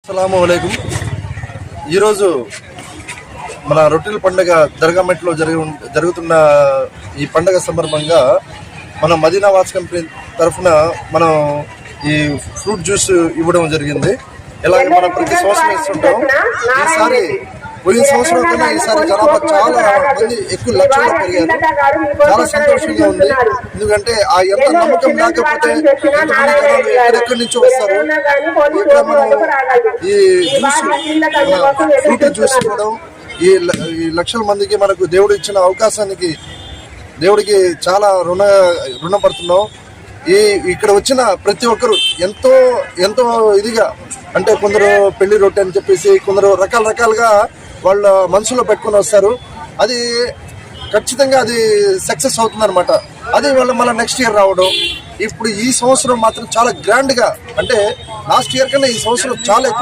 అస్సలాముఅలైకుం. ఈరోజు మన రొట్టెల పండుగ దర్గామెట్లో జరుగుతున్న ఈ పండుగ సందర్భంగా మన మదీనా వాచ్ కంపెనీ తరఫున మనం ఈ ఫ్రూట్ జ్యూస్ ఇవ్వడం జరిగింది. ఇలాగే మనం ప్రతి సంవత్సరం ఇస్తుంటాం. ఈసారి పోయిన సంవత్సరం కన్నా ఈసారి జనాభా చాలా మంది ఎక్కువ లక్షల్లో పెరిగారు. చాలా సంతోషంగా ఉంది. ఎందుకంటే ఆ ఎంత నమ్మకం లేకపోతే ఎంతమంది జనాలు ఎక్కడెక్కడి నుంచో వస్తారు. ఇక్కడ మనం ఈ జ్యూస్ ఫ్రూట్ జ్యూస్ ఇవ్వడం ఈ లక్షల మందికి మనకు దేవుడు ఇచ్చిన అవకాశానికి దేవుడికి చాలా రుణపడుతున్నాం. ఇక్కడ వచ్చిన ప్రతి ఒక్కరు ఎంతో ఎంతో ఇదిగా, అంటే కొందరు పెళ్లి రొట్టె అని చెప్పేసి కొందరు రకరకాలుగా వాళ్ళ మనసులో పెట్టుకుని వస్తారు. అది ఖచ్చితంగా అది సక్సెస్ అవుతుంది అనమాట. అది వాళ్ళ మళ్ళీ నెక్స్ట్ ఇయర్ రావడం. ఇప్పుడు ఈ సంవత్సరం మాత్రం చాలా గ్రాండ్గా, అంటే లాస్ట్ ఇయర్ కన్నా ఈ సంవత్సరం చాలా ఎక్కువ